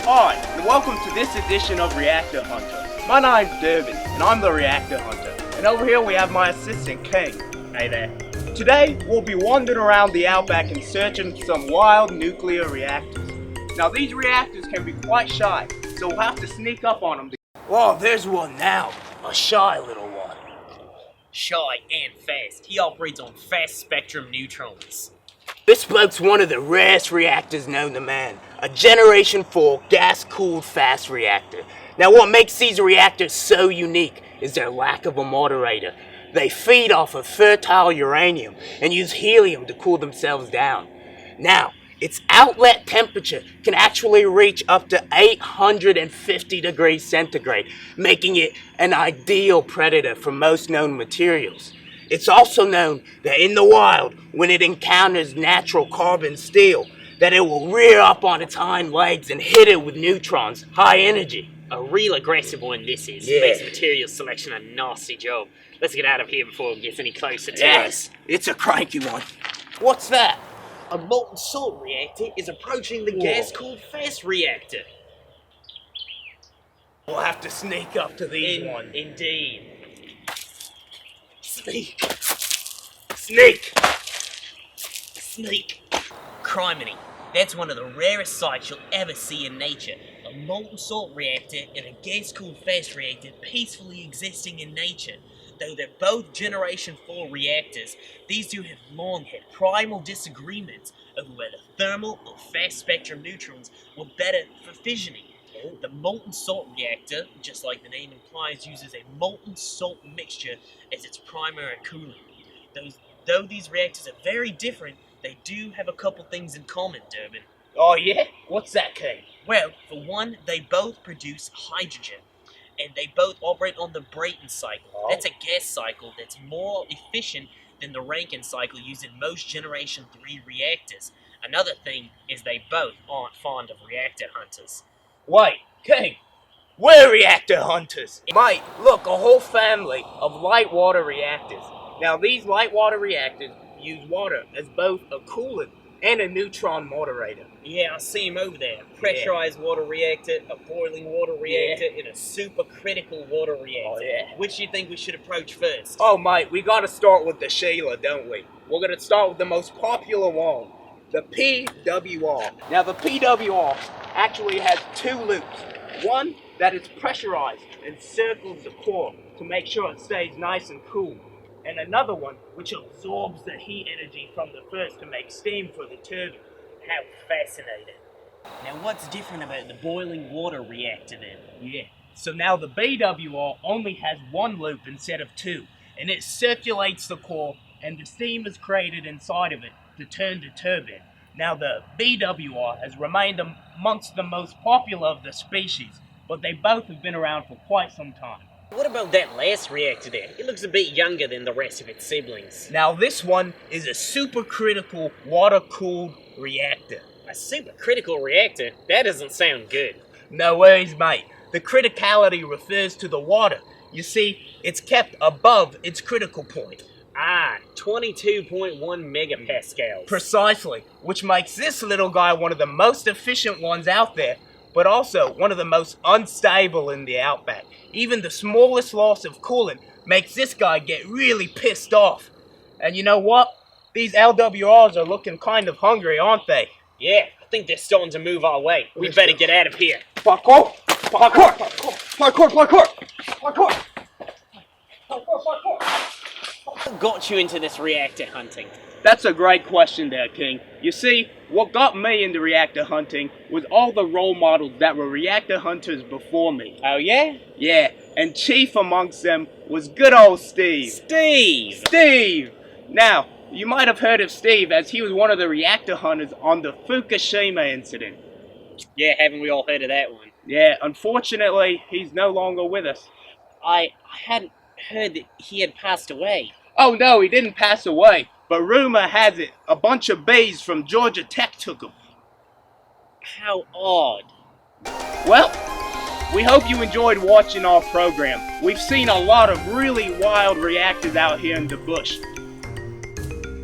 Hi, and welcome to this edition of Reactor Hunter. My name's Durbin, and I'm the Reactor Hunter. And over here we have my assistant, King. Hey there. Today, we'll be wandering around the outback and searching for some wild nuclear reactors. Now, these reactors can be quite shy, so we'll have to sneak up on them. Oh, there's one now. A shy little one. Shy and fast. He operates on fast spectrum neutrons. This bloke's one of the rarest reactors known to man, a Generation 4 Gas Cooled Fast Reactor. Now what makes these reactors so unique is their lack of a moderator. They feed off of fertile uranium and use helium to cool themselves down. Now, its outlet temperature can actually reach up to 850 degrees centigrade, making it an ideal predator for most known materials. It's also known that in the wild, when it encounters natural carbon steel, that it will rear up on its hind legs and hit it with neutrons, high energy. A real aggressive one this is. Yeah. Makes material selection a nasty job. Let's get out of here before it gets any closer to us. It's a cranky one. What's that? A molten salt reactor is approaching the Gas Cooled Fast Reactor. We'll have to sneak up to these ones. Indeed. Sneak! Sneak! Sneak! Criminy. That's one of the rarest sights you'll ever see in nature. A molten salt reactor and a gas cooled fast reactor peacefully existing in nature. Though they're both Generation 4 reactors, these two have long had primal disagreements over whether thermal or fast spectrum neutrons were better for fissioning. The molten salt reactor, just like the name implies, uses a molten salt mixture as its primary coolant. Though these reactors are very different, they do have a couple things in common, Durbin. Oh yeah? What's that, King? Well, for one, they both produce hydrogen, and they both operate on the Brayton cycle. Oh. That's a gas cycle that's more efficient than the Rankine cycle used in most Generation 3 reactors. Another thing is they both aren't fond of reactor hunters. Wait, King, we're reactor hunters. Mate, look, a whole family of light water reactors. Now these light water reactors use water as both a coolant and a neutron moderator. Yeah, I see him over there. Pressurized water reactor, a boiling water reactor, and a supercritical water reactor. Oh yeah. Which do you think we should approach first? Oh mate, we gotta start with the Sheila, don't we? We're gonna start with the most popular one, the PWR. Now the PWR actually has two loops. One that is pressurized and circles the core to make sure it stays nice and cool. And another one which absorbs the heat energy from the first to make steam for the turbine. How fascinating. Now what's different about the boiling water reactor then? Yeah, so now the BWR only has one loop instead of two, and it circulates the core and the steam is created inside of it to turn the turbine. Now the BWR has remained amongst the most popular of the species, but they both have been around for quite some time. What about that last reactor there? It looks a bit younger than the rest of its siblings. Now this one is a supercritical water cooled reactor. A supercritical reactor? That doesn't sound good. No worries, mate. The criticality refers to the water. You see, it's kept above its critical point. Ah, 22.1 megapascals. Precisely, which makes this little guy one of the most efficient ones out there, but also one of the most unstable in the outback. Even the smallest loss of coolant makes this guy get really pissed off. And you know what? These LWRs are looking kind of hungry, aren't they? Yeah, I think they're starting to move our way. We better get out of here. Parkour! Parkour! Parkour! Parkour! Parkour! Parkour! What got you into this reactor hunting? That's a great question there, King. You see, what got me into reactor hunting was all the role models that were reactor hunters before me. Oh yeah? Yeah, and chief amongst them was good old Steve. Steve! Now, you might have heard of Steve as he was one of the reactor hunters on the Fukushima incident. Yeah, haven't we all heard of that one? Yeah, unfortunately, he's no longer with us. I hadn't heard that he had passed away. Oh no, he didn't pass away. But rumor has it, a bunch of bees from Georgia Tech took him. How odd. Well, we hope you enjoyed watching our program. We've seen a lot of really wild reactors out here in the bush.